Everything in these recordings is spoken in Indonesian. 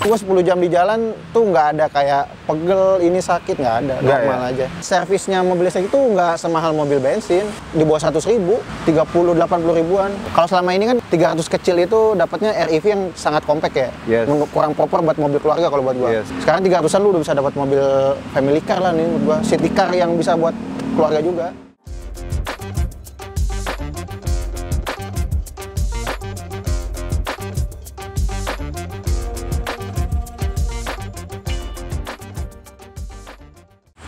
gue 10 jam di jalan tuh nggak ada kayak pegel, ini sakit, nggak ada, normal aja. Servisnya mobil listrik itu nggak semahal mobil bensin, di bawah 100.000, 30-80 ribuan. Kalau selama ini kan 300 kecil itu dapatnya REV yang sangat compact ya, kurang proper buat mobil keluarga kalau buat gue. Sekarang 300-an lu udah bisa dapat mobil family car lah nih menurut gue, city car yang bisa buat keluarga juga.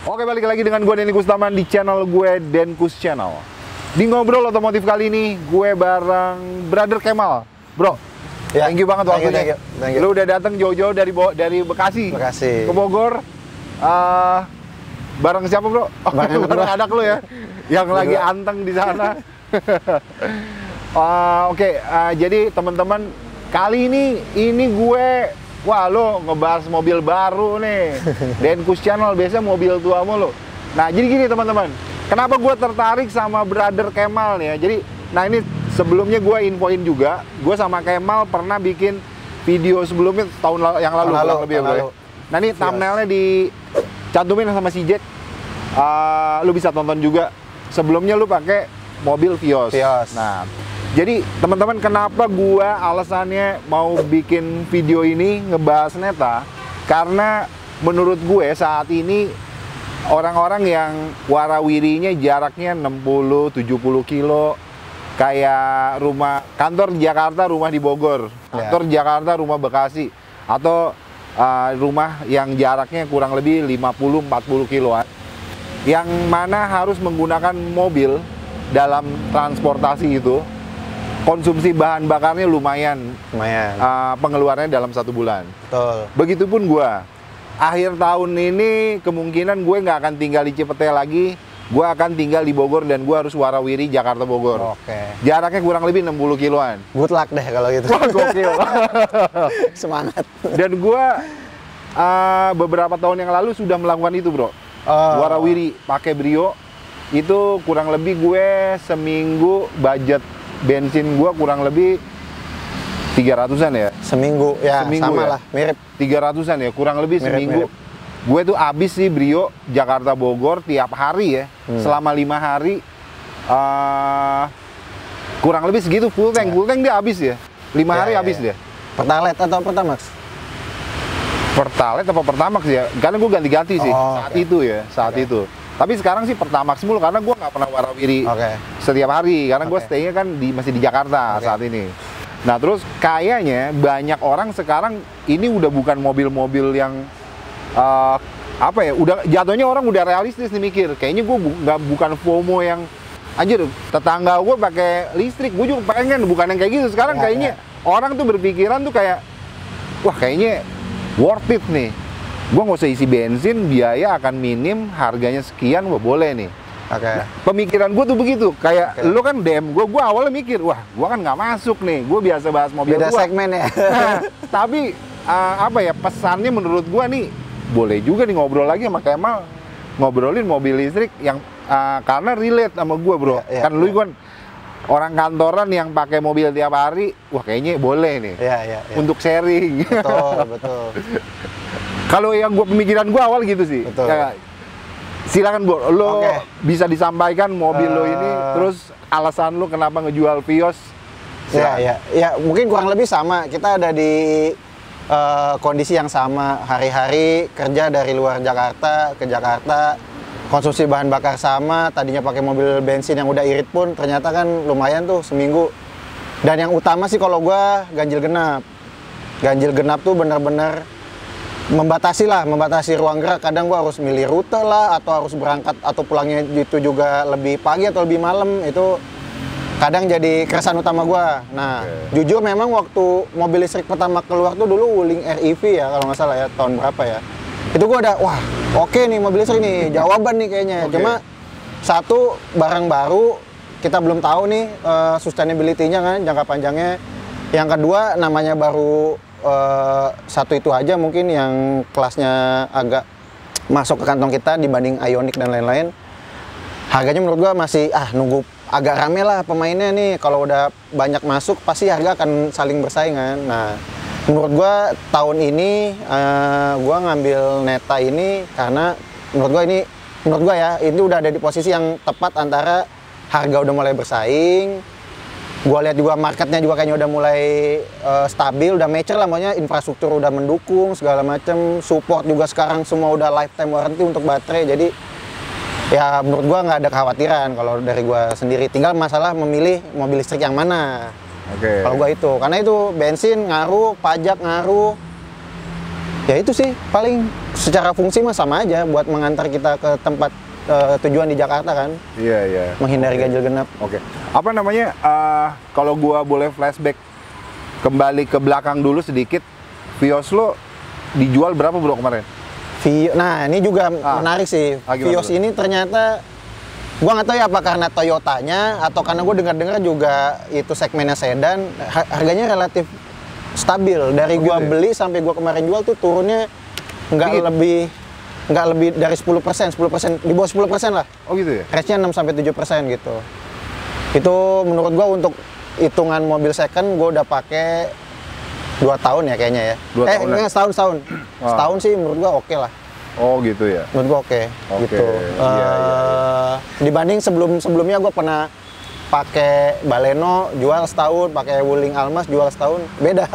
Oke, balik lagi dengan gue Denny Kustaman di channel gue Denkus Channel. Di ngobrol otomotif kali ini gue bareng Brother Kemal. Bro, ya, thank you banget waktunya. Thank you. Lu udah datang jauh-jauh dari Bekasi ke Bogor. Bareng siapa, Bro? Bareng anak lu ya, yang lagi anteng di sana. Oke, jadi teman-teman, kali ini gue wah, lo ngebahas mobil baru nih. Denkus Channel biasanya mobil tua mulu. Nah, jadi gini teman-teman, kenapa gue tertarik sama Brother Kemal nih ya? Jadi, nah ini sebelumnya gue infoin juga, gue sama Kemal pernah bikin video sebelumnya tahun yang lalu. Nah, ini thumbnailnya dicantumin sama si Jack. Lu bisa tonton juga. Sebelumnya lu pakai mobil Vios. Nah, jadi teman-teman, kenapa gua alasannya mau bikin video ini ngebahas Neta? Karena menurut gue saat ini orang-orang yang warawirinya jaraknya 60-70 kilo, kayak kantor di Jakarta, rumah di Bogor, kantor Jakarta, rumah Bekasi, atau rumah yang jaraknya kurang lebih 50-40 kiloan, yang mana harus menggunakan mobil dalam transportasi itu. Konsumsi bahan bakarnya lumayan. Pengeluarannya dalam 1 bulan. Betul. Begitupun gua. Akhir tahun ini kemungkinan gue nggak akan tinggal di Cipete lagi. Gue akan tinggal di Bogor dan gue harus warawiri Jakarta Bogor. Jaraknya kurang lebih 60 kiloan. Good luck deh kalau gitu. Wah, gokil. Semangat. Dan gue beberapa tahun yang lalu sudah melakukan itu, Bro. Warawiri pakai Brio. Itu kurang lebih gue seminggu budget bensin gua kurang lebih 300-an ya. Seminggu ya, sama lah, mirip. 300-an ya, kurang lebih seminggu. Gue tuh habis sih Brio Jakarta Bogor tiap hari ya. Selama 5 hari kurang lebih segitu full tank. Full tank dia habis ya. 5 hari habis dia. Pertalite atau Pertamax? Pertalite apa Pertamax ya? Karena gue ganti-ganti sih saat itu. Tapi sekarang sih Pertamax mulu karena gue nggak pernah warawiri setiap hari karena gue stay-nya kan masih di Jakarta saat ini. Nah, terus kayaknya banyak orang sekarang ini udah bukan mobil-mobil yang udah jatuhnya orang udah realistis nih mikir. Kayaknya gue bukan FOMO yang anjir tetangga gue pakai listrik, gue juga pengen, bukan yang kayak gitu. Sekarang kayaknya orang tuh berpikiran tuh kayak wah kayaknya worth it nih. Gue nggak usah isi bensin, biaya akan minim, harganya sekian, gue boleh nih. Nah, pemikiran gue tuh begitu, kayak lo kan DM gue awalnya mikir, wah gue kan nggak masuk nih, gue biasa bahas mobil beda segmen ya. Nah, tapi pesannya menurut gue nih, boleh juga nih ngobrol lagi sama Kemal, ngobrolin mobil listrik yang karena relate sama gue, Bro. Kan lu kan orang kantoran yang pakai mobil tiap hari, wah kayaknya boleh nih untuk sharing. Betul. Kalau yang pemikiran gue awal gitu sih. Ya, silakan Bro, lo bisa disampaikan mobil lo ini, terus alasan lo kenapa ngejual Vios. Ya, mungkin kurang lebih sama. Kita ada di kondisi yang sama, hari-hari kerja dari luar Jakarta ke Jakarta, konsumsi bahan bakar sama. Tadinya pakai mobil bensin yang udah irit pun ternyata kan lumayan tuh seminggu. Dan yang utama sih kalau gue ganjil genap. Ganjil genap tuh bener-bener membatasi ruang gerak. Kadang gua harus milih rute lah, atau harus berangkat atau pulangnya itu juga lebih pagi atau lebih malam. Itu kadang jadi keresahan utama gua. Nah, jujur memang waktu mobil listrik pertama keluar tuh dulu Wuling REV ya kalau nggak salah ya, tahun berapa ya. Itu gua ada, wah oke nih mobil listrik nih, jawaban nih kayaknya. Cuma satu, barang baru, kita belum tahu nih sustainability-nya kan, jangka panjangnya. Yang kedua, namanya baru satu itu aja mungkin yang kelasnya agak masuk ke kantong kita dibanding Ioniq dan lain-lain. Harganya menurut gua masih nunggu agak rame lah pemainnya nih. Kalau udah banyak masuk pasti harga akan saling bersaingan. Nah, Menurut gua tahun ini gua ngambil Neta ini karena menurut gua ya ini udah ada di posisi yang tepat antara harga udah mulai bersaing. Gua lihat juga marketnya juga kayaknya udah mulai stabil, udah mature lah, makanya infrastruktur udah mendukung segala macam, support juga sekarang semua udah lifetime warranty untuk baterai. Jadi ya menurut gua nggak ada kekhawatiran kalau dari gua sendiri. Tinggal masalah memilih mobil listrik yang mana. Oke. Kalau gua itu, karena itu bensin ngaruh, pajak ngaruh. Ya itu sih paling secara fungsi mah sama aja buat mengantar kita ke tempat tujuan di Jakarta kan. Iya, iya. Menghindari ganjil genap. Oke. Apa namanya? Kalau gua boleh flashback kembali ke belakang dulu sedikit, Vios lo dijual berapa bro kemarin? Nah ini juga menarik sih. Vios ini ternyata gua nggak tahu ya apa karena Toyotanya atau karena gue dengar-dengar juga itu segmennya sedan, harganya relatif stabil. Dari gua beli sampai gua kemarin jual tuh turunnya nggak lebih dari 10%, di bawah 10% lah. Oh gitu ya? Range-nya 6-7% gitu. Itu menurut gua untuk hitungan mobil second gua udah pakai 2 tahun ya kayaknya ya. 2 tahun ya? Setahun. Setahun sih menurut gua oke lah. Oh gitu ya? Menurut gua oke. Gitu. Iya. Dibanding sebelumnya gua pernah pakai Baleno jual setahun, pakai Wuling Almas jual setahun, beda.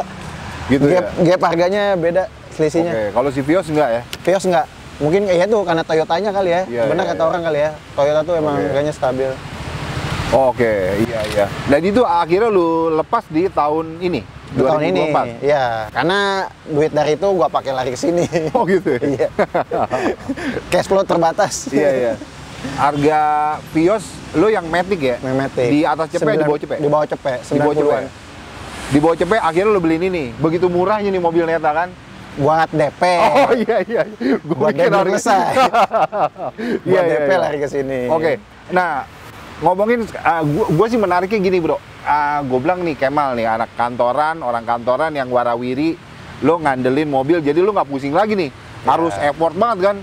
Gitu ya? Gap harganya beda selisihnya. Oke, kalau si Vios enggak ya? Vios enggak. Mungkin ya tuh karena Toyotanya kali ya. Iya, Benar iya, kata iya. orang kali ya. Toyota tuh emang harganya stabil. Oke, iya. Dan itu akhirnya lu lepas di tahun ini? Di tahun ini, ya. Karena duit dari itu gua pakai lari ke sini. Oh gitu ya? Iya. Cash flow terbatas. Iya. Harga Vios lu yang Matic ya? Matic. Di atas cepet, di bawah cepet? Di bawah cepet, 90-an. Di bawah cepet akhirnya lu beliin ini. Begitu murahnya nih mobil Neta kan? Buat DP. Oh iya. Buat DP selesai. Buat DP Iya. lari ke sini. Oke. Nah, ngomongin gua sih menariknya gini, Bro. Gue bilang nih Kemal nih orang kantoran yang warawiri, lo ngandelin mobil jadi lo nggak pusing lagi nih. Harus effort banget kan.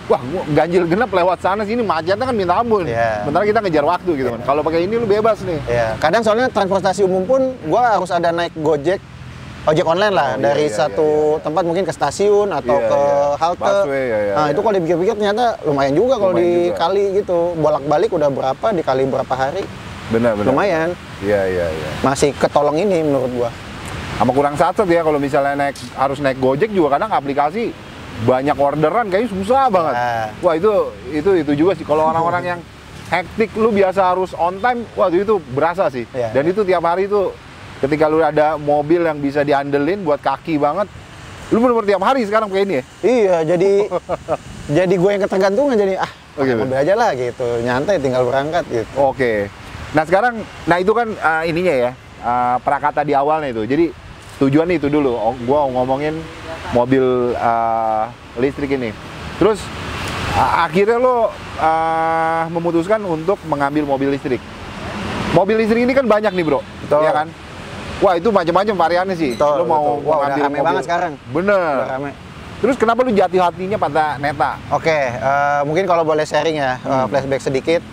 Wah, ganjil genap lewat sana sini macetnya kan minta ampun. Sementara kita ngejar waktu gitu kan. Kalau pakai ini lo bebas nih. Kadang soalnya transportasi umum pun gua harus ada naik ojek online lah dari satu tempat mungkin ke stasiun atau ke halte. Busway, Nah, itu kalau dipikir-pikir ternyata lumayan juga kalau dikali gitu. Bolak-balik udah berapa dikali berapa hari. Benar. Lumayan. Iya. Masih ketolong ini menurut gua. Sama kurang satset ya kalau misalnya harus naik Gojek juga kadang aplikasi banyak orderan kayaknya susah banget. Wah, itu juga sih kalau orang-orang yang hektik lu biasa harus on time, waduh itu berasa sih. Dan itu tiap hari itu ketika lu ada mobil yang bisa diandelin buat kaki banget, lu bener-bener tiap hari sekarang kayak ini ya? Iya, jadi gue yang ketergantungan jadi mobil aja lah gitu, nyantai tinggal berangkat gitu. Oke. Nah sekarang, itu kan ininya ya, prakata di awalnya itu. Jadi tujuan itu dulu, gua ngomongin mobil listrik ini. Terus akhirnya lo memutuskan untuk mengambil mobil listrik. Mobil listrik ini kan banyak nih bro, ya kan? Wah itu macam-macam variannya sih. Betul, lo mau udah ngambil rame mobil banget sekarang. Bener. Udah rame. Terus kenapa lu jatuh hatinya pada Neta? Oke, mungkin kalau boleh sharing ya, flashback sedikit.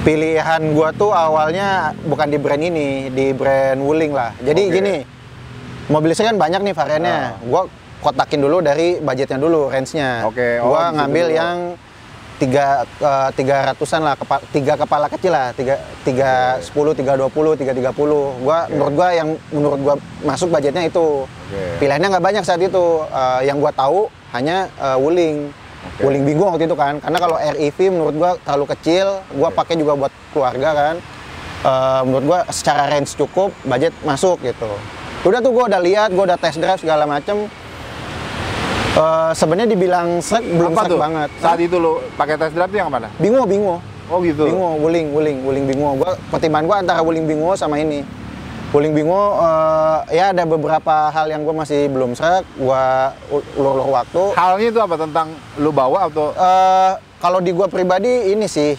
Pilihan gua tuh awalnya bukan di brand ini, di brand Wuling lah. Jadi gini, mobil listrik kan banyak nih variannya. Gua kotakin dulu dari budgetnya dulu, range-nya. Gua ngambil yang 300-an lah, 3 kepala kecil lah, 310, 320, 330. Menurut gua yang menurut gua masuk budgetnya itu. Pilihannya nggak banyak saat itu. Yang gua tahu hanya Wuling. Wuling bingung waktu itu kan. Karena kalau REV menurut gua terlalu kecil, gua pakai juga buat keluarga kan. Menurut gua secara range cukup, budget masuk gitu. Udah tuh gua udah lihat, gua udah test drive segala macem. Sebenarnya dibilang srek belum srek banget. Saat itu lo pakai test drive tuh yang mana? Bingo. Oh gitu. Bingo, Wuling Bingo. Pertimbangan gua antara Wuling Bingo sama ini. Wuling Bingo ya ada beberapa hal yang gua masih belum srek, gua ulur-ulur waktu. Halnya itu apa tentang lo bawa atau kalau di gua pribadi ini sih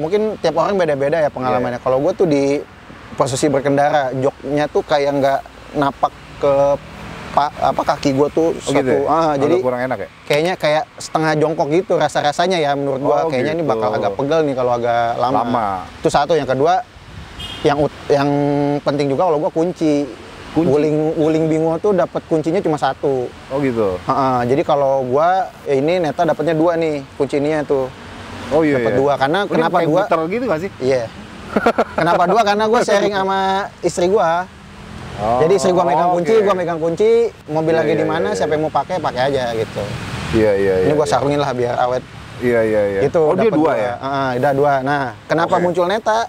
mungkin tiap orang beda-beda ya pengalamannya. Kalau gua tuh di posisi berkendara, joknya tuh kayak nggak napak ke kaki gue tuh gitu ya? Jadi kurang enak ya? Kayaknya kayak setengah jongkok gitu rasanya ya menurut gue. Kayaknya ini bakal agak pegel nih kalau agak lama. Itu satu. Yang kedua yang penting juga kalau gue kunci Kunci? Wuling Bingo tuh dapat kuncinya cuma satu. Oh gitu. Jadi kalau gua ini Neta dapatnya 2 nih kuncinya tuh. Oh iya. Dapat 2 karena Ini kenapa kayak 2? muter gitu nggak sih? Iya. Kenapa 2? Karena gua sharing sama istri gua. Jadi istri gua megang kunci, gua megang kunci, mobil lagi di mana, siapa yang mau pakai aja gitu. Iya. Ini gua sarungin lah biar awet. Iya. Itu Oh dia dapet 2 ya? Udah 2. Nah, kenapa muncul Neta?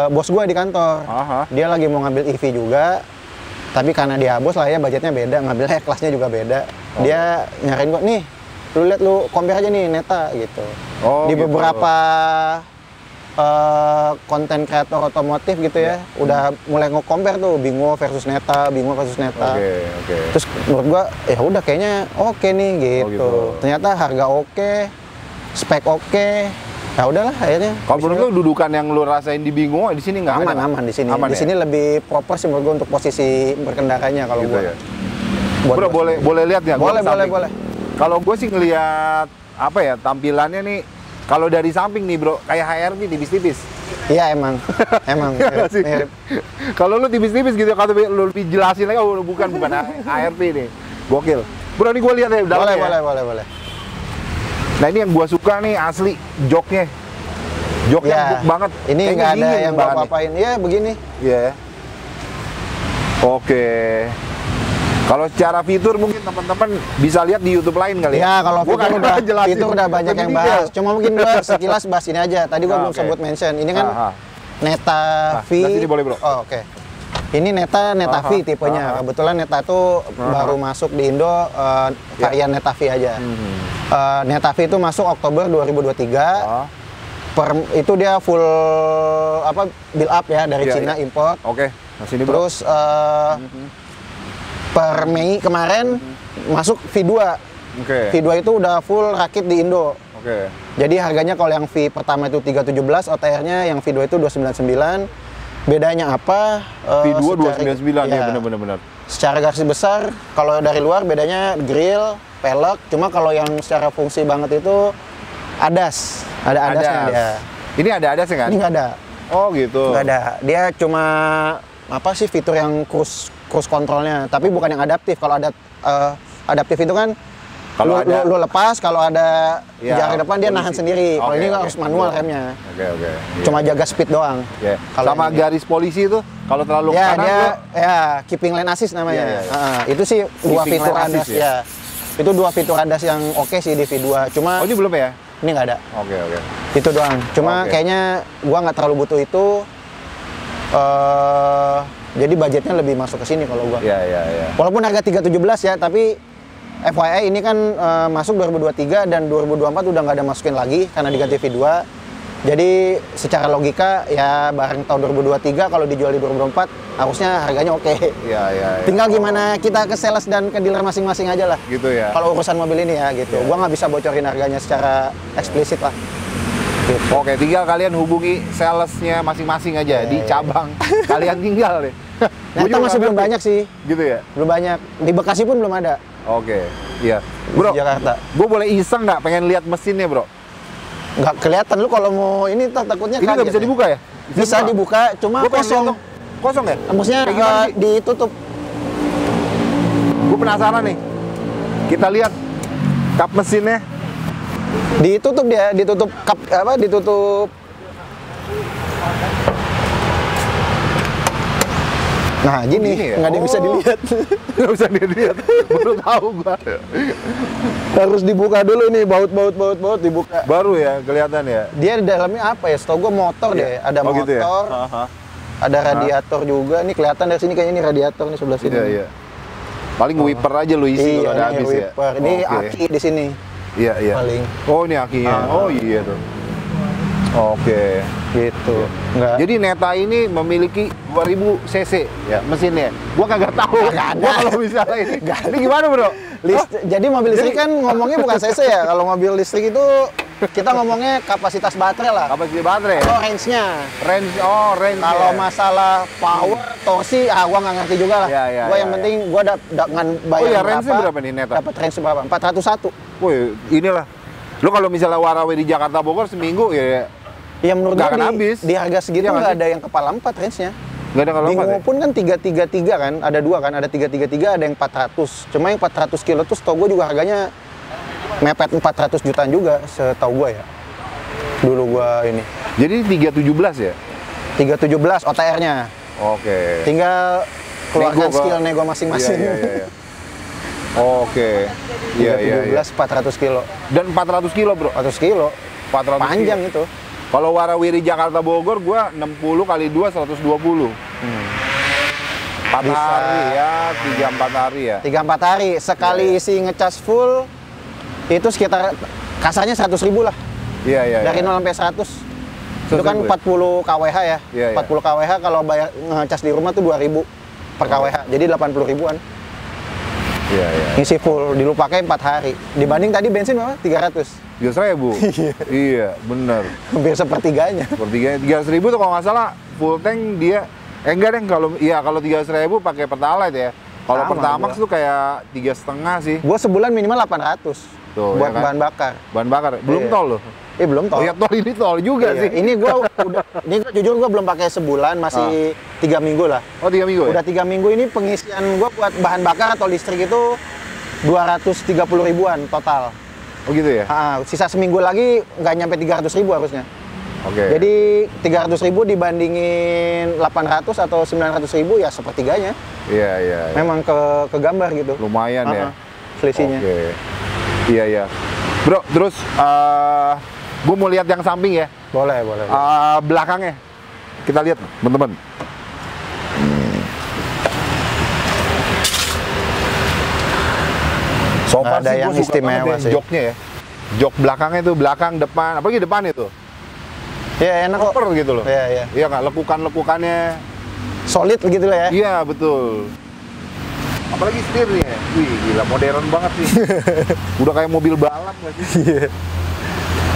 Bos gua di kantor. Dia lagi mau ngambil EV juga. Tapi karena dia bos lah ya, budgetnya beda, ngambilnya kelasnya juga beda. Dia nyariin gua, nih, lu lihat lu compare aja nih Neta gitu. Di gitu. beberapa konten kreator otomotif gitu ya, udah mulai nge-compare tuh Bingo versus Neta. Oke. Terus menurut gua, ya udah kayaknya oke nih gitu. Ternyata harga oke, spek oke. Ya udahlah akhirnya. Kalau menurut lu dudukan yang lu rasain di Bingo di sini nggak ada? Aman di sini. Aman, di sini lebih proper sih menurut gua untuk posisi berkendaranya kalau gitu gua. Ya? Bro, boleh lihat ya? Boleh. Kalau gue sih ngelihat apa ya tampilannya nih, kalau dari samping nih bro, kayak HRV tipis-tipis. Iya emang. Mirip. Kalau lu tipis-tipis gitu, kalau lu lebih jelasin lagi, bukan HRV nih, gokil. Bro, ini gue lihat ya, Boleh. Nah ini yang gue suka nih asli, joknya empuk banget. Ini nggak ada yang gua apa-apain. Iya begini. Iya. Oke. Kalau secara fitur mungkin teman-teman bisa lihat di YouTube lain kali ya. Kalau fitur udah banyak yang bahas. Cuma mungkin gua sekilas bahas ini aja. Tadi gua belum sebut mention. Ini kan Neta V. Sini boleh bro. Oh, oke. Ini Neta V tipenya. Kebetulan Neta tuh baru masuk di Indo varian Neta V aja. Neta V itu masuk Oktober 2023. Itu dia full build up ya dari Cina import. Oke. Nah, sini bro. Terus per Mei kemarin masuk V2. V2 itu udah full rakit di Indo. Jadi harganya kalau yang V pertama itu 317, OTR-nya yang V2 itu 299. Bedanya apa? V2 299 ya benar. Secara garis besar kalau dari luar bedanya grill, pelek. Cuma kalau yang secara fungsi banget itu ADAS. Ada ADAS-nya dia. Ini ada ADAS-nya kan? Ini nggak ada. Oh gitu. Nggak ada. Dia cuma apa sih fitur yang cruise controlnya, tapi bukan yang adaptif. Kalau ada adaptif itu kan kalau lu lepas, kalau ada jarak depan dia nahan sendiri. Kalau ini harus manual remnya. Oke. Cuma jaga speed doang. Sama garis polisi itu kalau terlalu kanan dia keeping lane assist namanya. Itu sih dua fitur ADAS ya. Itu dua fitur ADAS yang oke sih di V2. Cuma ini belum ya? Ini nggak ada. Oke. Itu doang. Cuma kayaknya gua nggak terlalu butuh itu. Jadi budgetnya lebih masuk ke sini kalau gua. Iya. Walaupun harga 317 ya, tapi FYI ini kan masuk 2023 dan 2024 udah nggak ada masukin lagi karena diganti V2. Jadi secara logika ya bareng tahun 2023 kalau dijual di 2024 harusnya harganya oke. Iya. Tinggal gimana kita ke sales dan ke dealer masing-masing aja lah. Gitu ya. Kalau urusan mobil ini ya gitu. Gua nggak bisa bocorin harganya secara eksplisit lah. Gitu. Oke, tinggal kalian hubungi salesnya masing-masing aja di cabang kalian tinggal deh. Ternyata masih belum banyak sih. Gitu ya? Belum banyak. Di Bekasi pun belum ada. Oke, iya. Bro, Jakarta. Gue boleh iseng nggak pengen lihat mesinnya bro? Nggak kelihatan lu kalau mau ini takutnya ini nggak bisa dibuka ya? Bisa dibuka, cuma kosong. Kosong ya? Maksudnya ditutup. Gue penasaran nih. Kita lihat kap mesinnya. Ditutup dia, ditutup kap ditutup. Nah gini ya? Nggak ada yang bisa dilihat. Nggak bisa dilihat, baru tahu gua. Harus dibuka dulu nih, baut dibuka. Baru ya, kelihatan ya. Dia di dalamnya apa ya? Setahu gua motor deh, ada motor, gitu ya? Ada radiator juga. Nih kelihatan dari sini kayaknya ini radiator nih sebelah sini. Iya. Paling wiper aja lu isi kalau udah habis ya. Ini aki di sini. Iya. Paling. Oh ini akinya. Oh iya tuh. Oke. Gitu. Enggak. Jadi Neta ini memiliki 2000 cc ya mesinnya. Gua kagak tahu. Gua kalau misalnya ini gimana, Bro? Jadi mobil listrik kan ngomongnya bukan cc ya. Kalau mobil listrik itu kita ngomongnya kapasitas baterai lah. Kapasitas baterai. Oh, range-nya. Range. Kalau masalah power, torsi, gua nggak ngerti juga lah. Gua yang penting gua dengan bayar range-nya berapa nih Neta? Dapat range berapa? 401. Woi, inilah. Lu kalau misalnya warawir di Jakarta Bogor seminggu ya menurut gua di harga segitu nggak ada yang kepala 4 range-nya. Nggak ada kalau Di lompat ya? pun kan 333 kan, ada dua kan, ada 333, ada yang 400. Cuma yang 400 kilo tuh setahu gue juga harganya mepet 400 jutaan juga, setahu gue ya. Dulu gue ini. Jadi 317 ya? 317 OTR-nya. Oke. Tinggal keluarkan Nego, skill nego masing-masing. Iya. Oke. Iya. 317 400 kilo. Dan 400 kilo bro? 400 kilo. 400 Panjang kilo. itu. Kalau warawiri Jakarta Bogor, gua 60 kali 2 120. 4 Bisa. hari ya, 3-4 hari ya. 3-4 hari. Sekali Iya. isi ngecas full, itu sekitar kasarnya 100.000 lah. Iya. Dari 0 sampai 100. Itu kan 40 kWh ya. Iya. 40 kWh kalau bayar ngecas di rumah tuh 2.000 per kWh. Jadi 80 ribuan. Iya. Ngisi full, dulu pakai 4 hari. Dibanding tadi bensin berapa? 300. 300.000. Iya, bener. Hampir sepertiganya. Sepertiga 300.000 tuh kalau nggak salah full tank dia enggak deh kalau 300.000 pakai Pertalite ya. Kalau Sama Pertamax gua. tuh kayak 3,5 sih. Gue sebulan minimal 800 Tuh, buat ya kan? bahan bakar. Bahan bakar. Belum Iya. tol loh. Belum tol. Oh ya tol ini tol juga Iya, sih. Ini jujur gue belum pakai sebulan, masih 3 minggu lah. Oh 3 minggu Udah ya? 3 minggu ini pengisian gue buat bahan bakar atau listrik itu 230 ribuan total. Oh gitu ya? Sisa seminggu lagi nggak nyampe 300 ribu harusnya. Oke. Jadi 300 ribu dibandingin 800 atau 900 ribu ya sepertiganya. Iya. Memang ke gambar gitu. Lumayan ya. Selisihnya. Oke. Iya. Bro, terus gue mau lihat yang samping ya. Boleh. Belakangnya. Kita lihat, teman-teman. So far Ada sih yang gua suka istimewa banget ya sih. joknya ya. Jok belakangnya itu, belakang, depan, apalagi depan itu. Ya enak kok. Proper gitu loh. Iya. Iya nggak, lekukan-lekukannya. Solid gitu lah ya. Iya, betul. Apalagi setirnya. Wih, gila modern banget sih. Udah kayak mobil balap nggak sih? Iya.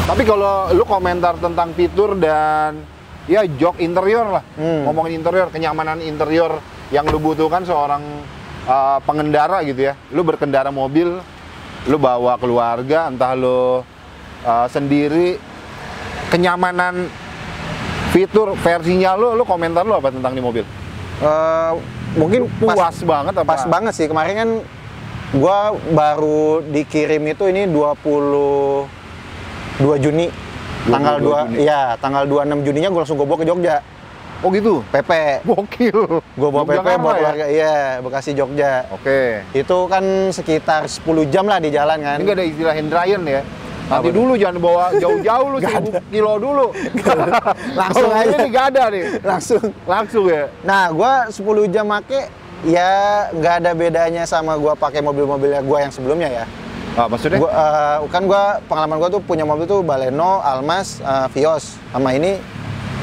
Tapi kalau lu komentar tentang fitur dan ya jok interior lah, ngomongin interior, kenyamanan interior yang lu butuhkan seorang pengendara gitu ya. Lu berkendara mobil, lu bawa keluarga, entah lu sendiri, kenyamanan fitur versinya lu komentar lu apa tentang di mobil? Mungkin Puas banget apa? Pas banget sih. Kemarin kan gua baru dikirim itu ini 22 Juni. 22 Tanggal 2 Juni. iya, tanggal 26 Juninya gua langsung bawa ke Jogja. Oh gitu? PP. Gokil. Gua bawa PP Yogyakarta buat ya? keluarga. Iya, Bekasi Jogja. Oke. Itu kan sekitar 10 jam lah di jalan kan. Ini nggak ada istilah Hendrayan ya? Nanti Apa dulu jangan bawa jauh-jauh lu 1000 kilo dulu. Langsung Kalau aja. ini nggak ada nih. Langsung ya. Nah, gua 10 jam make ya nggak ada bedanya sama gua pakai mobil-mobilnya gua yang sebelumnya ya. Ah, maksudnya? Gua pengalaman gua tuh punya mobil tuh Baleno, Almas, Vios. Sama ini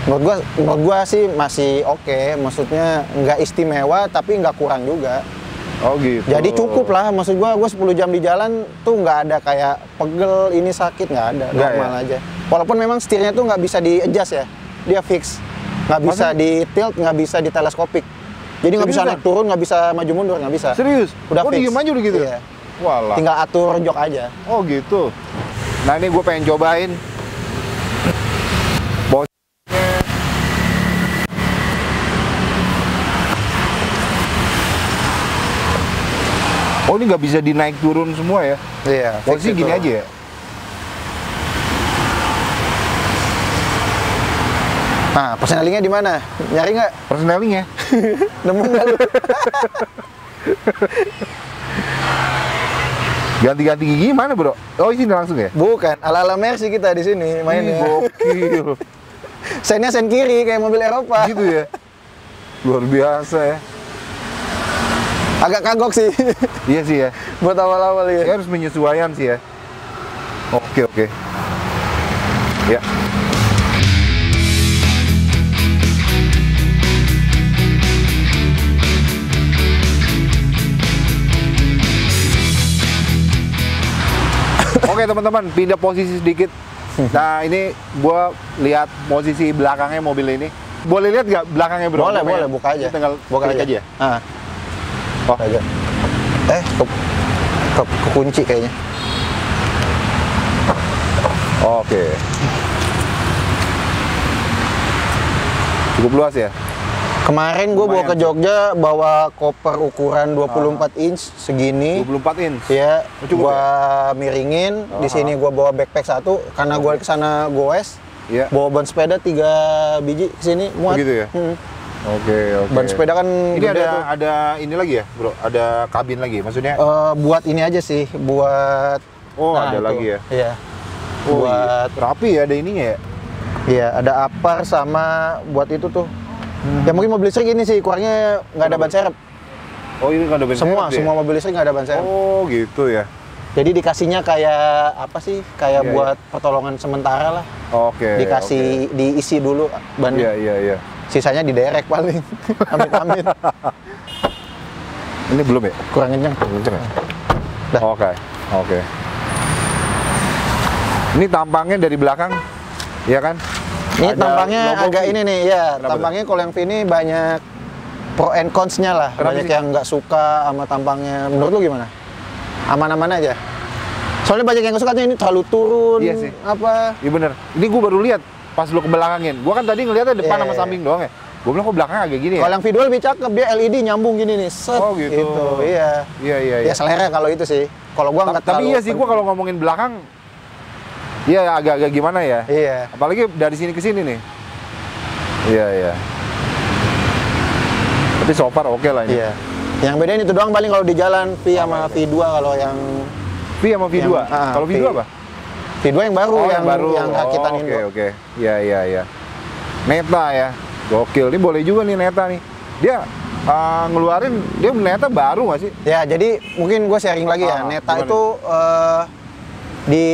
menurut gua sih masih oke. Maksudnya nggak istimewa tapi nggak kurang juga. Oh gitu. Jadi cukup lah, maksud gua 10 jam di jalan tuh nggak ada kayak pegel, ini sakit, nggak ada, Nggak normal ya? aja. Walaupun memang setirnya tuh nggak bisa di-adjust ya, dia fix. Nggak bisa Maksudnya? di-tilt, nggak bisa di-teleskopik. Jadi nggak bisa Seriusan? naik turun, nggak bisa maju mundur, nggak bisa. Serius? Udah oh, fix. diem aja udah gitu? Iya. Walah. Tinggal atur jok aja. Oh gitu. Nah ini gue pengen cobain. Oh ini nggak bisa dinaik turun semua ya? Iya. Posisi gini aja ya? Nah, persnelingnya di mana? Nyari nggak? Persnelingnya? Nemu nggak lu? Ganti-ganti gigi mana bro? Oh sini langsung ya? Bukan, ala-ala Mercy kita di sini mainnya. Gokil. Sennya sen kiri kayak mobil Eropa. Gitu ya? Luar biasa ya. Agak kagok sih Iya sih ya. buat awal-awal ya. Ya harus menyesuaikan sih ya. Oke. Ya. Oke teman-teman, pindah posisi sedikit. Nah ini gua lihat posisi belakangnya mobil ini. Boleh lihat nggak belakangnya bro? Boleh, Coba ya. buka aja. Ini tinggal Buka klik aja. Ah, Oh, aja. Kekunci kayaknya. Oke. Cukup luas ya? Kemarin gue bawa ke Jogja, bawa koper ukuran 24 inch segini. 24 inch. Iya, Cukup gua miringin. Di sini gua bawa backpack satu karena gua kesana goes. Iya. Bawa ban sepeda 3 biji ke sini muat. Begitu ya? Oke. Ban sepeda kan Ini gede tuh. ada ini lagi ya, Bro? Ada kabin lagi, maksudnya? Buat ini aja sih, buat Ada itu. lagi ya? Iya. Oh, Buat rapi ya, ada ininya ya? iya, ada apar sama buat itu tuh. Ya mungkin mobil listrik ini sih kurangnya nggak ada ban serep. Oh, ini nggak ada ban Semua serep ya? semua mobil listrik nggak ada ban serep. Oh, gitu ya. Jadi dikasihnya kayak apa sih? Kayak Iya, buat pertolongan sementara lah. Oke. Dikasih diisi dulu bannya. Iya. Sisanya diderek paling. Amit-amit. Ini belum ya? Kurang kenceng. Kenceng ya? Dah. Oke. Ini tampangnya dari belakang, ya kan? Ini Ada tampangnya logo agak V. ini nih, ya. Kenapa Tampangnya kalau yang V ini banyak pro and cons-nya lah. Kenapa Banyak sih? yang nggak suka sama tampangnya. Menurut lu gimana? Aman-aman aja. Soalnya banyak yang nggak suka ini terlalu turun. Iya sih. Apa? Iya bener. Ini gue baru lihat pas lu ke belakangin. Gue kan tadi ngeliatnya depan Iya, sama iya. samping doang ya. Gue bilang kok belakangnya agak gini ya? Kalau yang V2 lebih cakep, dia LED nyambung gini nih. Set, Oh, gitu. Iya. Iya. Ya selera kalau itu sih. Kalau gua nggak Tapi terlalu iya sih, gue kalau ngomongin belakang, iya agak-agak gimana ya? Iya. Apalagi dari sini ke sini nih. Iya. Tapi so far oke lah ini. Iya. Yang bedain itu doang paling kalau di jalan V sama V2 kalau yang V sama V2. Kalau V2 apa? V2 yang baru yang rakitan Indo. Oke. Iya. Neta ya. Gokil. Ini boleh juga nih Neta nih. Dia ngeluarin, dia Neta baru nggak sih? Ya, jadi mungkin gue sharing lagi ya. Neta gimana? itu di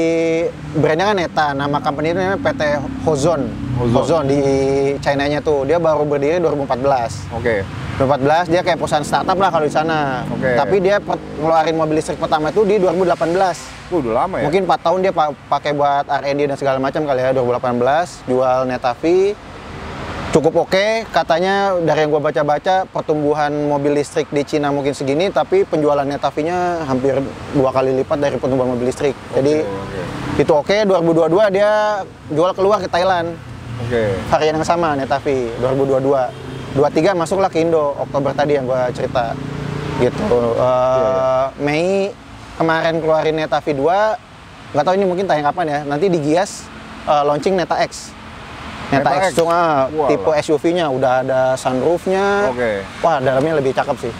brandnya kan Neta, nama company itu namanya PT Hozon. Hozon di China-nya tuh. Dia baru berdiri 2014. Oke. 2014 dia kayak perusahaan startup lah kalau di sana. Oke. Tapi dia ngeluarin mobil listrik pertama itu di 2018. Udah lama ya? Mungkin 4 tahun dia pakai buat R&D dan segala macam kali ya. 2018 jual Neta V. Cukup oke, katanya dari yang gue baca-baca pertumbuhan mobil listrik di Cina mungkin segini, tapi penjualan Neta V-nya hampir 2 kali lipat dari pertumbuhan mobil listrik. Jadi itu oke. 2022 dia jual keluar ke Thailand. Oke. Varian yang sama Neta V 2022. 23 masuklah ke Indo Oktober tadi yang gue cerita. Gitu. Mei kemarin keluarin Neta V2. Nggak tahu ini mungkin tayang kapan ya. Nanti di Gias launching Neta X. Neta X cuma tipe SUV-nya udah ada sunroof-nya. Oke. Wah, dalamnya lebih cakep sih.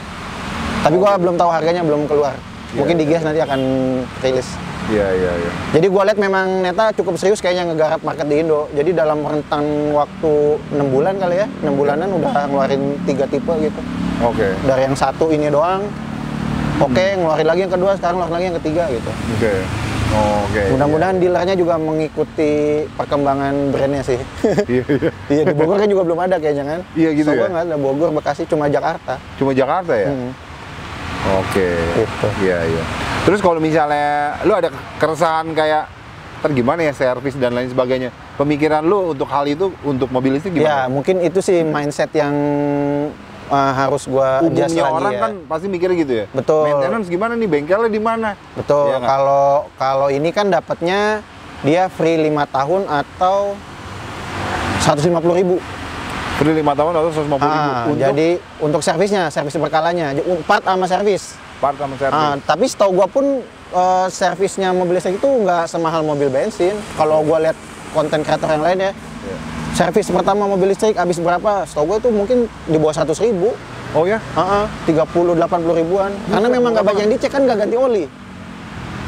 Tapi gua belum tahu harganya, belum keluar. Mungkin di Gias nanti akan rilis. Iya. Jadi gua lihat memang Neta cukup serius kayaknya ngegarap market di Indo. Jadi dalam rentang waktu 6 bulan kali ya, 6 bulanan udah ngeluarin 3 tipe gitu. Oke. Dari yang satu ini doang. Oke, ngeluarin lagi yang kedua, sekarang ngeluarin lagi yang ketiga gitu. Oke. Mudah-mudahan dealernya juga mengikuti perkembangan brandnya sih. Iya. Iya, di Bogor kan juga belum ada kayaknya kan? Iya gitu ya? Nggak ada, Bogor, Bekasi, cuma Jakarta. Cuma Jakarta ya? Oke. Gitu. Iya. Terus kalau misalnya lu ada keresahan kayak gimana ya servis dan lain sebagainya, pemikiran lu untuk hal itu untuk mobil listrik Ya, gimana? mungkin itu sih mindset yang harus gua adjust Umumnya lagi orang ya. kan pasti mikirnya gitu ya. Betul. Maintenance gimana nih, bengkelnya di mana? Betul. Iya nggak? Kalau ini kan dapatnya dia free 5 tahun atau 150.000. Free 5 tahun atau 150.000 untuk Jadi untuk servisnya, servis berkalanya, part sama servis. part sama servis. Tapi setahu gua pun servisnya mobil listrik itu nggak semahal mobil bensin. Kalau gua lihat konten kreator yang lain ya, servis pertama mobil listrik habis berapa? Setahu gua itu mungkin di bawah 100.000. Oh ya? 30-80 ribuan. Karena memang nggak banyak yang dicek, kan nggak ganti oli.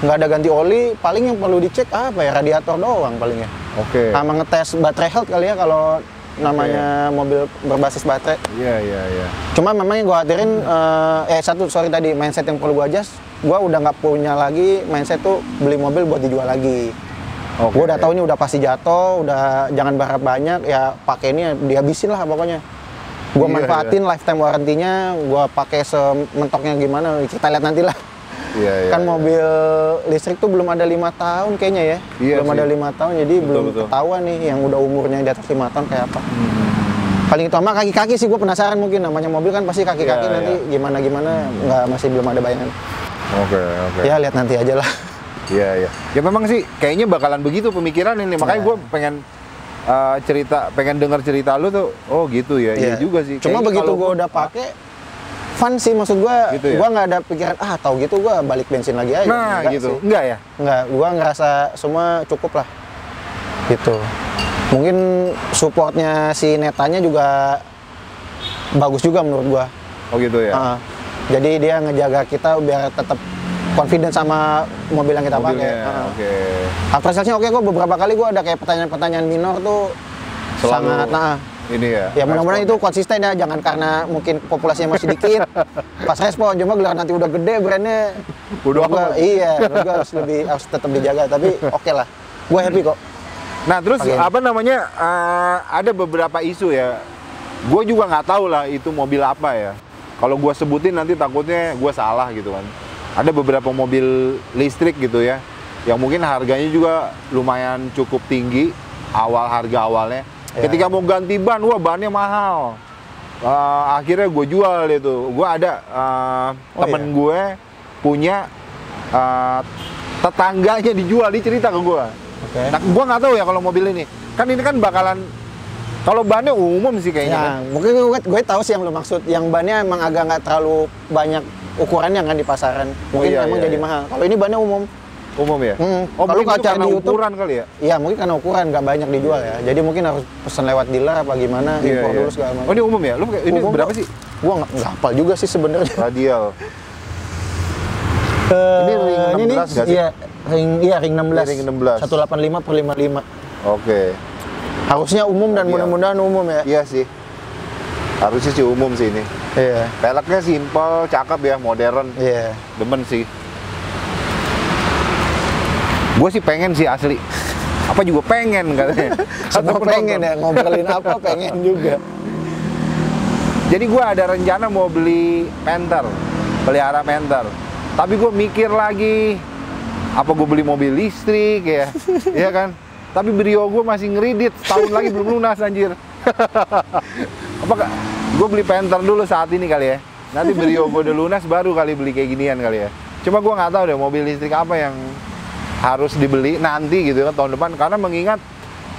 Nggak ada ganti oli, paling yang perlu dicek apa ya, radiator doang palingnya. Oke. Sama ngetes baterai health kali ya kalau namanya mobil berbasis baterai. Iya. Cuma memang yang gue khawatirin, tadi mindset yang perlu gue adjust. Gue udah nggak punya lagi mindset tuh beli mobil buat dijual lagi. Oke. Gue udah tahu ini udah pasti jatuh, udah jangan berharap banyak, ya pakai ini dihabisin lah pokoknya. Gue manfaatin lifetime warranty-nya, gue pakai sementoknya gimana, kita lihat nanti lah. Iya. Kan mobil listrik tuh belum ada 5 tahun kayaknya ya. Iya belum sih. ada 5 tahun, jadi belum betul. ketahuan nih yang udah umurnya di atas 5 tahun kayak apa. Paling utama kaki-kaki sih, gue penasaran, mungkin namanya mobil kan pasti kaki-kaki Iya, nanti gimana-gimana, masih belum ada bayangan. Oke. Ya lihat nanti aja lah. Iya. Ya memang sih kayaknya bakalan begitu pemikiran ini. Makanya gue pengen pengen denger cerita lu tuh, oh gitu ya, iya juga sih. Cuma Kayaknya begitu gue udah pakai, fun sih maksud gue. Gitu ya? Gue nggak ada pikiran, tahu gitu gue balik bensin lagi aja. Nah enggak gitu, sih. enggak ya? Enggak, gue ngerasa semua cukup lah. Gitu. Mungkin supportnya si Netanya juga bagus juga menurut gue. Oh gitu ya? Jadi dia ngejaga kita biar tetap confident sama mobil yang kita pakai. Oke. After sales-nya oke kok, beberapa kali gue ada kayak pertanyaan-pertanyaan minor tuh Selalu sangat ini ya. Ya mudah-mudahan itu konsisten ya, jangan karena mungkin populasinya masih dikit pas respon, cuma gelar nanti udah gede brandnya udah iya, gue harus tetap dijaga, tapi oke lah, gue happy kok. Nah terus apa namanya, ada beberapa isu ya, gue juga nggak tahu lah itu mobil apa ya. Kalau gue sebutin nanti takutnya gue salah gitu kan. Ada beberapa mobil listrik gitu ya, yang mungkin harganya juga lumayan cukup tinggi harga awalnya. Ketika mau ganti ban, wah bannya mahal. Akhirnya gue jual itu. Gue ada temen gue punya tetangganya dijual, dia cerita ke gue. Nah, gue nggak tahu ya kalau mobil ini. Kan ini kan bakalan, kalau bannya umum sih kayaknya. Ya, mungkin gue tahu sih yang lo maksud. Yang bannya emang agak nggak terlalu banyak ukurannya kan di pasaran. Mungkin emang jadi mahal. Kalau ini bannya umum. Umum ya? Oh, kalau kaca di YouTube, ukuran kali ya? Iya, mungkin karena ukuran nggak banyak dijual ya. Jadi mungkin harus pesen lewat dealer apa gimana, impor dulu segala macam. Oh, ini umum ya? Lu ini umum berapa sih? Gua nggak hafal juga sih sebenarnya. Radial. Ini ring 16 nggak sih? Iya, ring 16. Ring 16. 185 per 55. Oke. Harusnya umum dan mudah-mudahan umum ya. Iya sih. Harusnya sih umum sih ini. Iya. Peleknya simpel, cakep ya, modern. Iya. Demen sih. Gue sih pengen sih asli. Apa juga pengen katanya. Semua pengen ya, ngobrolin apa pengen juga. Jadi gue ada rencana mau beli Panther, pelihara Panther. Tapi gue mikir lagi, apa gue beli mobil listrik ya, iya kan? Tapi Brio gue masih ngeridit, setahun lagi belum lunas anjir. Apa gue beli Panther dulu saat ini kali ya. Nanti Brio gue udah lunas baru kali beli kayak ginian kali ya. Cuma gue nggak tahu deh mobil listrik apa yang harus dibeli nanti gitu kan tahun depan, karena mengingat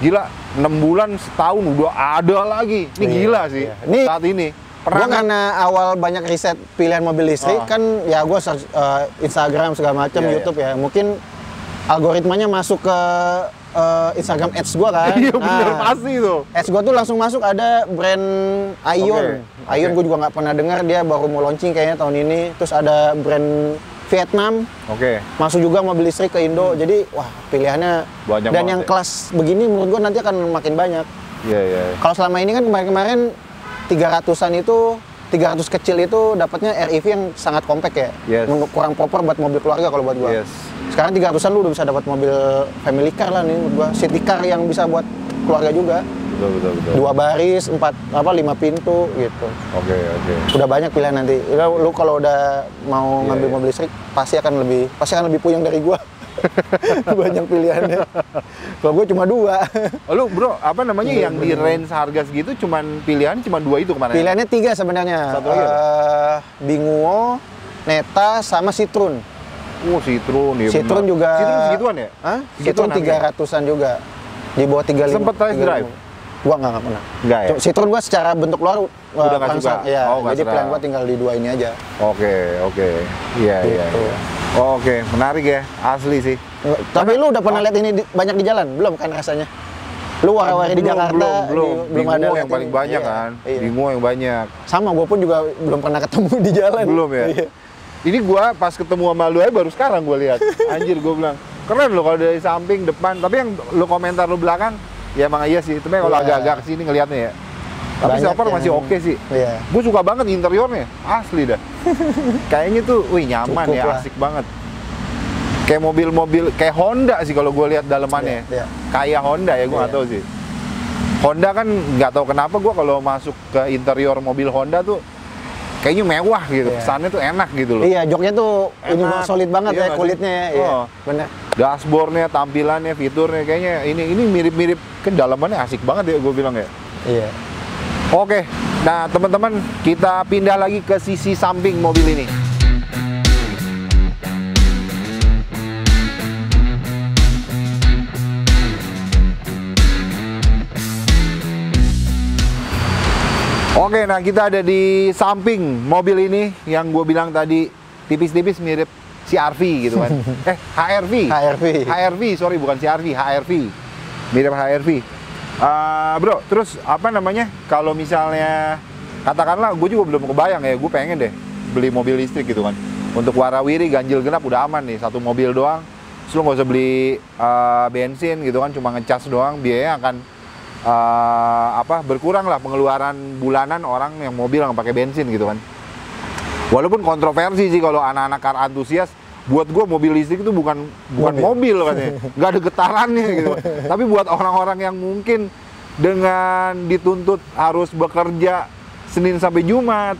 gila 6 bulan setahun udah ada lagi. Ini gila sih. Ini saat ini. Gue karena awal banyak riset pilihan mobil listrik kan ya gue search Instagram segala macam, YouTube ya. Mungkin algoritmanya masuk ke Instagram ads gue kan. Iya bener pasti tuh. Ads gue tuh langsung masuk ada brand Aion. Aion gue juga nggak pernah dengar, dia baru mau launching kayaknya tahun ini. Terus ada brand Vietnam, masuk juga mobil listrik ke Indo. Jadi wah pilihannya banyak. Dan yang kelas begini menurut gua nanti akan makin banyak. Iya. Kalau selama ini kan kemarin 300-an itu 300 kecil itu dapatnya REV yang sangat compact ya. Kurang proper buat mobil keluarga kalau buat gua. Sekarang 300-an lu udah bisa dapat mobil family car lah nih menurut gua. City car yang bisa buat keluarga juga. Betul. 2 baris, 5 pintu gitu. Oke. Udah banyak pilihan nanti. Lu kalau udah mau ngambil mobil listrik pasti akan lebih puyeng dari gua. Banyak pilihannya. Kalau gua cuma 2. Lu bro, apa namanya yang di range harga segitu pilihannya cuma 2 itu kemana? Pilihannya 3 sebenarnya. Satu lagi Binguo, Neta sama Citroen. Citroen ya. Citroen juga. Citroen segituan ya? Citroen 300-an juga. Di bawah 35. Sempet test drive? Gua nggak pernah. Enggak ya? Citroen gua secara bentuk luar udah nggak suka. Ya, jadi plan gua tinggal di 2 ini aja. Oke. Iya. Oke, menarik ya, asli sih. Tapi lu udah pernah lihat ini banyak di jalan? Belum kan rasanya? Lu wari-wari di Jakarta belum ada yang paling banyak kan? Bingung yang banyak. Sama gua pun juga belum pernah ketemu di jalan. Belum ya? Ini gua pas ketemu sama lu aja baru sekarang gua lihat. Anjir, gua bilang keren lo kalau dari samping depan. Tapi yang lu komentar lu belakang, ya emang iya sih. Tapi kalau agak-agak kesini ngelihatnya ya. Tapi Sapar masih oke sih. Gue suka banget interiornya, asli dah. Kayaknya tuh, nyaman. Cukup ya, asik banget. Kayak mobil-mobil, kayak Honda sih kalau gue lihat dalemannya. Kayak Honda ya, gue nggak tahu sih. Honda kan nggak tahu kenapa gue kalau masuk ke interior mobil Honda tuh kayaknya mewah gitu, kesannya tuh enak gitu loh. Iya, joknya tuh ini solid banget ya kulitnya ya. Bener. Dashboardnya, tampilannya, fiturnya kayaknya ini mirip-mirip, kan dalamannya asik banget ya gue bilang ya. Iya. Oke, nah teman-teman kita pindah lagi ke sisi samping mobil ini. Oke, nah kita ada di samping mobil ini yang gue bilang tadi tipis-tipis mirip CR-V gitu kan. HR-V. HR-V, sorry bukan CR-V, HR-V. Mirip HR-V. Bro, terus apa namanya? Kalau misalnya katakanlah gue juga belum kebayang ya, gue pengen deh beli mobil listrik gitu kan. Untuk warawiri ganjil genap udah aman nih, satu mobil doang. Terus lo nggak usah beli bensin gitu kan, cuma ngecas doang, biayanya akan berkurang lah pengeluaran bulanan orang yang mobil yang pakai bensin gitu kan. Walaupun kontroversi sih kalau anak-anak car antusias, buat gue mobil listrik itu bukan mobil katanya, nggak ada getarannya gitu. Tapi buat orang-orang yang mungkin dengan dituntut harus bekerja Senin sampai Jumat,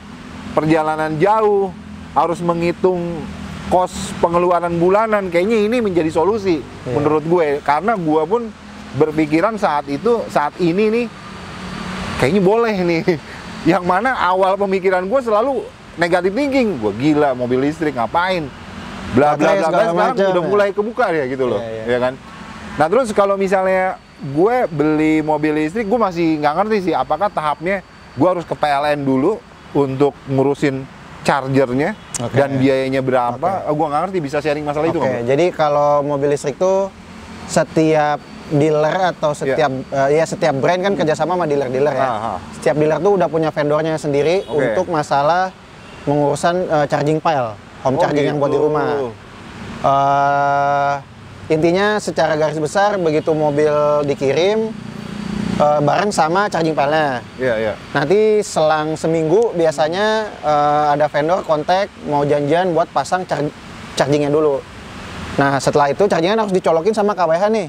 perjalanan jauh, harus menghitung kos pengeluaran bulanan, kayaknya ini menjadi solusi menurut gue. Karena gue pun berpikiran saat ini nih kayaknya boleh nih. Yang mana awal pemikiran gue selalu negatif thinking, gue gila mobil listrik ngapain, bla bla bla, sekarang udah mulai kebuka ya gitu loh, ya kan. Nah terus kalau misalnya gue beli mobil listrik, gue masih nggak ngerti sih apakah tahapnya gue harus ke PLN dulu untuk ngurusin chargernya dan biayanya berapa. Gue nggak ngerti, bisa sharing masalah itu nggak? Jadi kalau mobil listrik tuh setiap dealer atau setiap brand kan kerjasama sama dealer-dealer ya. Setiap dealer tuh udah punya vendornya sendiri untuk masalah mengurusan charging pile, home charging yang buat di rumah. Intinya secara garis besar begitu mobil dikirim bareng sama charging pile-nya. Nanti selang seminggu biasanya ada vendor kontak mau janjian buat pasang chargingnya dulu. Nah setelah itu chargingnya harus dicolokin sama KWH nih.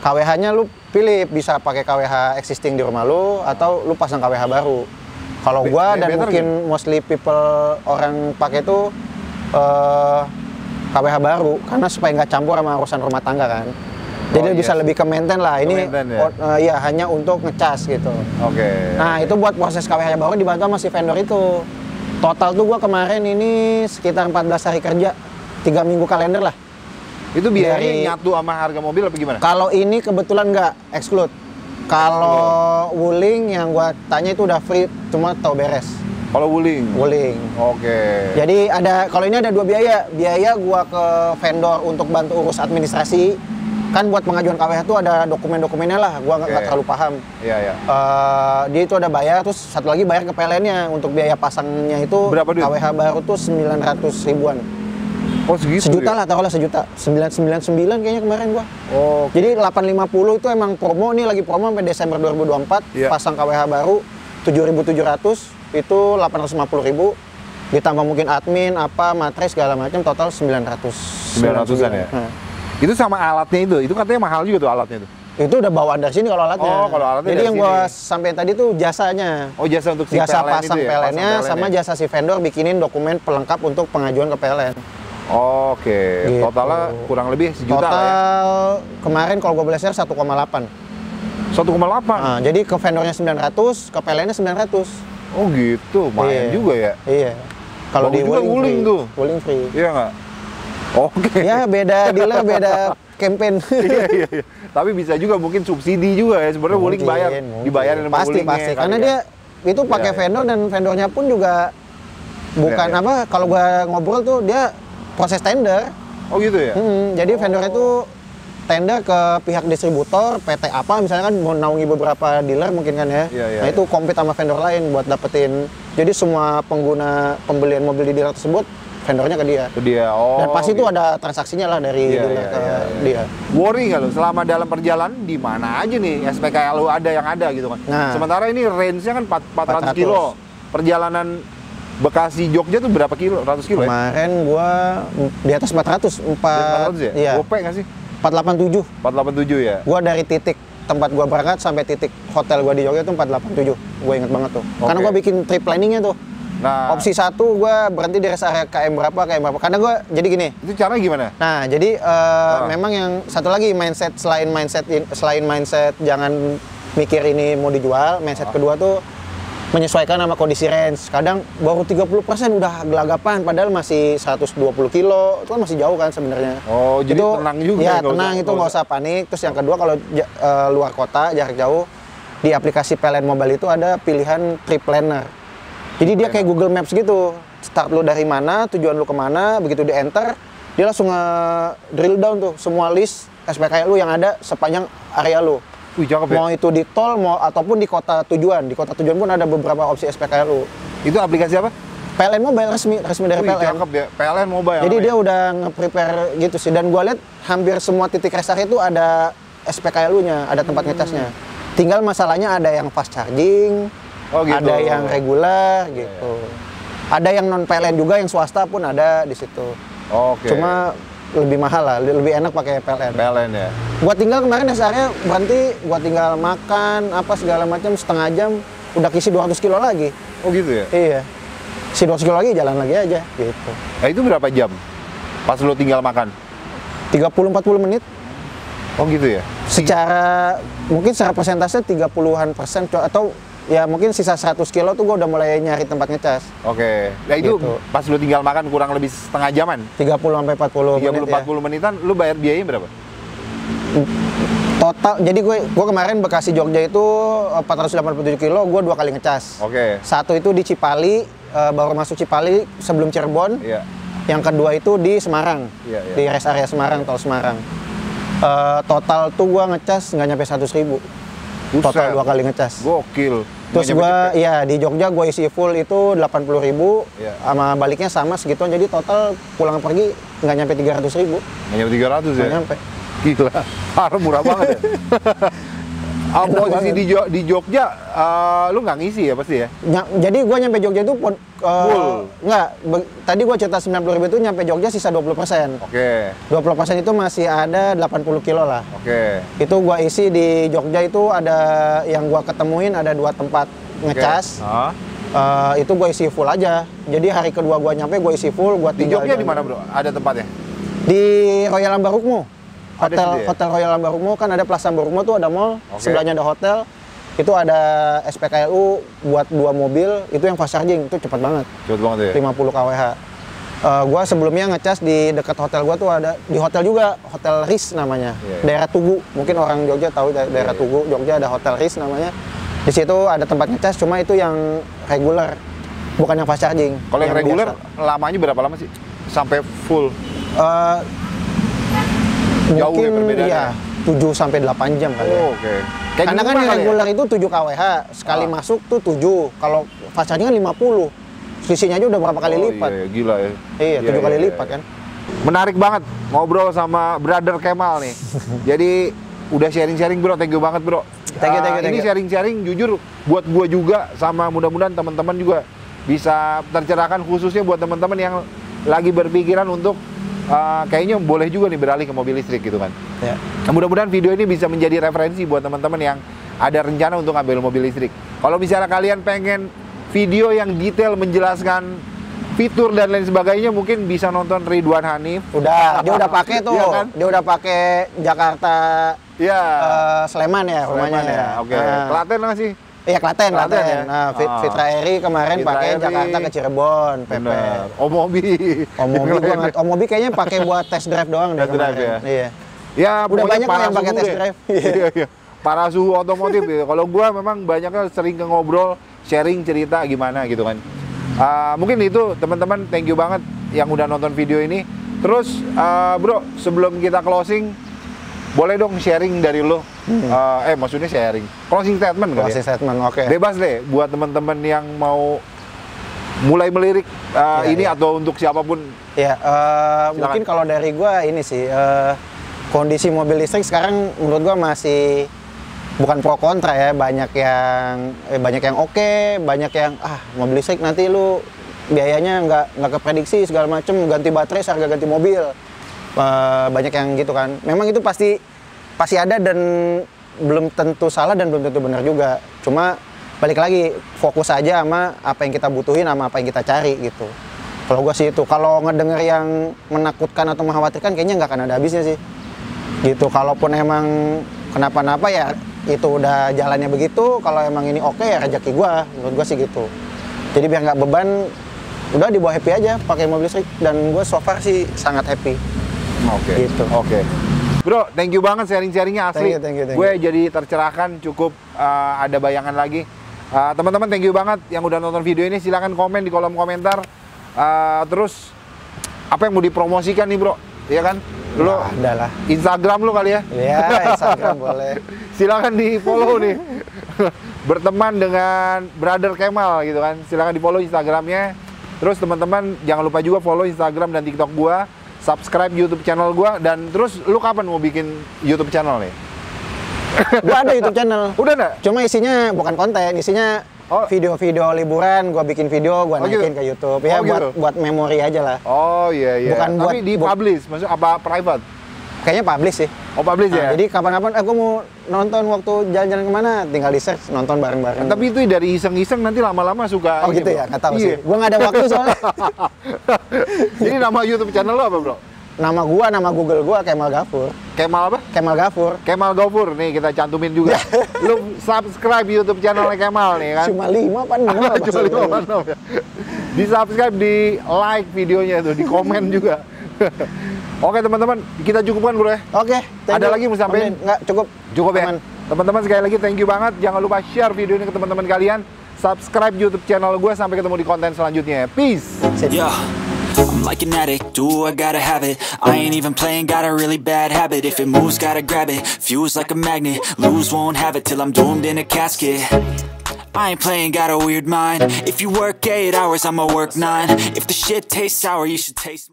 KWH-nya lu pilih, bisa pakai KWH existing di rumah lu atau lu pasang KWH baru. Kalau gua dan mungkin mostly people orang pakai itu KWH baru karena supaya nggak campur sama urusan rumah tangga kan. Jadi bisa lebih ke maintain lah. Ini hanya untuk ngecas gitu. Nah itu buat proses KWH baru dibantu sama si vendor itu. Total tuh gua kemarin ini sekitar 14 hari kerja, 3 minggu kalender lah. Itu biayanya nyatu sama harga mobil apa gimana? Kalau ini kebetulan nggak exclude. Kalau Wuling yang gua tanya itu udah free, cuma tahu beres. Kalau Wuling? Wuling. Jadi kalau ini ada 2 biaya. Biaya gua ke vendor untuk bantu urus administrasi. Kan buat pengajuan KWH itu ada dokumen-dokumennya lah. Gua nggak terlalu paham. Dia itu ada bayar, terus satu lagi bayar ke PLN-nya untuk biaya pasangnya itu. Berapa duit? KWH baru tuh 900 ribuan. Oh segitu? Sejuta lah, taruhlah sejuta. 999 kayaknya kemarin gua. Jadi 850 itu emang promo, nih lagi promo sampai Desember 2024. Pasang KWH baru 7.700 itu 850.000. Ditambah mungkin admin, materai segala macam, total 900-an ya. Itu sama alatnya itu katanya mahal juga tuh alatnya itu. Itu udah bawaan dari sini kalau alatnya. Kalau alatnya. Jadi yang gua sampai tadi tuh jasanya. Jasa untuk si jasa PLN pasang itu ya? PLN-nya sama jasa si vendor bikinin dokumen pelengkap untuk pengajuan ke PLN. Gitu. Totalnya kurang lebih sejuta total lah ya? Kemarin kalau gue boleh share 1,8. 1,8? Nah, jadi ke vendornya 900, ke PLN-nya 900. Oh gitu, lumayan juga ya? Iya. Kalau di Wuling tuh? Wuling free. Iya nggak? Ya beda dealer, beda campaign. Iya. Tapi bisa juga mungkin subsidi juga ya, sebenarnya Wuling dibayarin sama Wuling. Pasti, karena dia itu pakai vendor dan vendornya pun juga bukan kalau gua ngobrol tuh dia proses tender. Oh gitu ya? Jadi vendor itu tender ke pihak distributor, PT apa misalnya kan mau naungi beberapa dealer mungkin kan ya. Nah itu compete sama vendor lain buat dapetin. Jadi semua pengguna pembelian mobil di dealer tersebut vendornya ke dia. Dan pasti itu ada transaksinya lah dari dealer ke dia. Worry nggak lo selama dalam perjalanan di mana aja nih SPKL lo ada yang ada gitu kan? Nah, sementara ini range-nya kan 400 kilo. Perjalanan Bekasi Jogja tuh berapa kilo? 100 kilo Kemarin gua di atas 400. 400 ya? Iya. Gope nggak sih? 487. 487 ya? Gua dari titik tempat gua berangkat sampai titik hotel gua di Jogja itu 487. Gua inget banget tuh. Karena gua bikin trip planningnya tuh. Nah, opsi 1 gua berhenti di rest area KM berapa. Karena gua jadi gini. Itu caranya gimana? Nah, jadi memang yang satu lagi mindset selain mindset jangan mikir ini mau dijual, mindset kedua tuh menyesuaikan sama kondisi range. Kadang baru 30% udah gelagapan, padahal masih 120 kilo. Itu kan masih jauh kan sebenarnya. Oh, jadi itu, tenang juga. Ya, tenang, itu nggak usah panik. Terus yang kedua kalau luar kota, jarak jauh, di aplikasi PLN Mobile itu ada pilihan trip planner. Jadi dia kayak Google Maps gitu. Start lu dari mana, tujuan lu kemana, begitu di enter, dia langsung drill down tuh semua list SPKL lu yang ada sepanjang area lu. Wih, cakep ya. Mau itu di tol, mau ataupun di kota tujuan. Di kota tujuan pun ada beberapa opsi SPKL lu. Itu aplikasi apa? PLN Mobile resmi dari Wih, PLN. cakep ya. PLN Mobile. Jadi dia udah nge-prepare gitu sih. Dan gua lihat hampir semua titik rest area itu ada SPKLU-nya, ada tempat ngecasnya. Tinggal masalahnya ada yang fast charging, gitu. ada yang reguler gitu. Ada yang non PLN juga, yang swasta pun ada di situ. Oke. Cuma lebih mahal lah, lebih enak pakai PLN. PLN ya. Gua tinggal kemarin rest area berhenti, gua tinggal makan apa segala macam setengah jam udah kisi 200 kilo lagi. Oh gitu ya? Iya. Si 200 kilo lagi jalan lagi aja gitu. Nah itu berapa jam? Pas lo tinggal makan? 30-40 menit. Oh gitu ya? Mungkin secara persentase 30-an% atau ya mungkin sisa 100 kilo tuh gue udah mulai nyari tempat ngecas. Oke. Nah itu Gitu. pas lo tinggal makan kurang lebih setengah jaman? 30-40 menit 30-40 menitan, lo bayar biayanya berapa? Total, jadi gue kemarin Bekasi Jogja itu 487 kilo, gue 2 kali ngecas. Oke. Satu itu di Cipali, baru masuk Cipali sebelum Cirebon. Iya. Yang kedua itu di Semarang, Iya. di rest area Semarang, tol Semarang. Total tuh gue ngecas nggak nyampe 100.000. Total 2 kali ngecas. Gokil. Terus gue, ya di Jogja gue isi full itu 80.000, Iya. sama baliknya sama segituan, jadi total pulang pergi nggak nyampe 300.000. Nggak nyampe 300 ya? Nggak nyampe. Gila, parah murah banget ya. Posisi di Jogja, lu nggak ngisi ya pasti ya? Jadi gue nyampe Jogja itu Full. tadi gue cerita 90.000 itu nyampe Jogja sisa 20%. Oke. 20% itu masih ada 80 kilo lah. Oke. Itu gue isi di Jogja itu ada yang gue ketemuin ada 2 tempat ngecas. Itu gue isi full aja. Jadi hari kedua gue nyampe gue isi full. Di Jogja di mana bro? Ada tempatnya? Di Royal Ambarukmo. Ada situ ya? Hotel Royal Ambarukmo kan ada Plaza Ambarukmo tuh ada mall, Oke. sebelahnya ada hotel. Itu ada SPKLU buat 2 mobil, itu yang fast charging, itu cepat banget. Cepet banget ya? 50 kWh. Gua sebelumnya ngecas di dekat hotel gua tuh ada di hotel juga, Hotel Riz namanya. Iya, iya. Daerah Tugu. Mungkin orang Jogja tahu daerah Iya. Tugu, Jogja ada Hotel Riz namanya. Di situ ada tempat ngecas, cuma itu yang reguler, bukan yang fast charging. Kalau yang reguler, biasa. lamanya berapa lama sih? Sampai full? Eh, Jauh ya mungkin perbedaannya? ya 7 sampai 8 jam kali ya. Oh, oke. Kayak Karena di kan rumah yang kali ya? reguler itu 7 kWh, sekali masuk tuh 7. Kalau fast charging kan 50. Selisihnya aja udah berapa kali lipat. Iya, gila ya. Iya, 7 kali lipat kan. Menarik banget ngobrol sama Brother Kemal nih. Jadi udah sharing-sharing bro, thank you banget bro. Thank you. Ini sharing-sharing jujur buat gua juga, sama mudah-mudahan teman-teman juga bisa tercerahkan, khususnya buat teman-teman yang lagi berpikiran untuk kayaknya boleh juga nih beralih ke mobil listrik gitu kan. Ya. Nah, mudah-mudahan video ini bisa menjadi referensi buat teman-teman yang ada rencana untuk ambil mobil listrik. Kalau misalnya kalian pengen video yang detail menjelaskan fitur dan lain sebagainya, mungkin bisa nonton Ridwan Hanif. Dia udah pakai tuh. Iya kan? Dia udah pakai Jakarta Iya. Sleman ya rumahnya. Sleman ya. Oke. Nah. Klaten nggak sih? Iya, Klaten Ya? Nah, Fitra Eri kemarin Fitra pakai Eri. Jakarta ke Cirebon, PP. Bener. Omobi. Omobi kayaknya pakai buat test drive doang deh Test drive kemarin. ya? Iya. Ya, Udah pokoknya banyak kok para yang pakai suhu test deh. drive. Iya, iya. Para suhu otomotif gitu. Kalau gua memang banyaknya sering ke ngobrol, sharing cerita gimana gitu kan. Mungkin itu teman-teman, thank you banget yang udah nonton video ini. Terus bro, sebelum kita closing, boleh dong sharing dari lo. Maksudnya sharing. Closing statement kali Closing ya? statement, oke. Bebas deh buat teman-teman yang mau mulai melirik ini iya. atau untuk siapapun. Ya, mungkin kalau dari gua ini sih kondisi mobil listrik sekarang menurut gua masih bukan pro kontra ya, banyak yang oke, banyak yang mobil listrik nanti lu biayanya nggak keprediksi segala macem, ganti baterai harga ganti mobil. Banyak yang gitu kan. Memang itu pasti ada dan belum tentu salah dan belum tentu benar juga. Cuma balik lagi fokus aja sama apa yang kita butuhin sama apa yang kita cari gitu. Kalau gua sih itu, kalau ngedenger yang menakutkan atau mengkhawatirkan kayaknya nggak akan ada habisnya sih. Gitu. Kalaupun emang kenapa-napa ya itu udah jalannya begitu. Kalau emang ini oke ya rezeki gua, menurut gua sih gitu. Jadi biar nggak beban, udah dibawa happy aja pakai mobil listrik, dan gue so far sih sangat happy. Oke. Gitu. Oke. Bro, thank you banget sharing-sharingnya asli. Thank you. Gue jadi tercerahkan, cukup ada bayangan lagi. Teman-teman thank you banget yang udah nonton video ini. Silahkan komen di kolom komentar. Terus apa yang mau dipromosikan nih bro? Iya kan? Lo adalah Instagram lo kali ya? Iya, Instagram boleh. Silakan di follow nih. Berteman dengan Brother Kemal gitu kan. Silakan di follow Instagramnya. Terus teman-teman jangan lupa juga follow Instagram dan TikTok gua. Subscribe YouTube channel gua. Dan terus lu kapan mau bikin YouTube channel nih? Gua ada YouTube channel. Udah enggak? Cuma isinya bukan konten, isinya video-video liburan. Gua bikin video, gua naikin gitu? ke YouTube. Ya buat memori aja lah. Oh iya. Bukan tapi di publish, maksudnya apa private? Kayaknya publish sih. Oh publish ya? Jadi kapan-kapan aku mau nonton waktu jalan-jalan kemana, tinggal di search, nonton bareng-bareng. Tapi itu dari iseng-iseng nanti lama-lama suka. Oh gitu ya? Nggak tahu sih. Gua nggak ada waktu soalnya. Jadi nama YouTube channel lo apa bro? Nama Google gua Kemal Gafur. Kemal apa? Kemal Gafur. Kemal Gafur, nih kita cantumin juga. Lu subscribe YouTube channelnya Kemal nih kan? Cuma 5 apa 6? Cuma 5 apa 6 ya? Di subscribe, di like videonya tuh, di komen juga. Oke teman-teman, kita cukupkan bro ya. Oke. Ada lagi mau sampein? Nggak, cukup. Cukup ya? Teman-teman sekali lagi thank you banget. Jangan lupa share video ini ke teman-teman kalian. Subscribe YouTube channel gue. Sampai ketemu di konten selanjutnya. Peace. Yeah, I'm like an addict, do I gotta have it. I ain't even playing, got a really bad habit. If it moves, gotta grab it, fuse like a magnet. Lose, won't have it till I'm doomed in a casket. I ain't playing, got a weird mind. If you work 8 hours, I'ma work 9. If the shit tastes sour, you should taste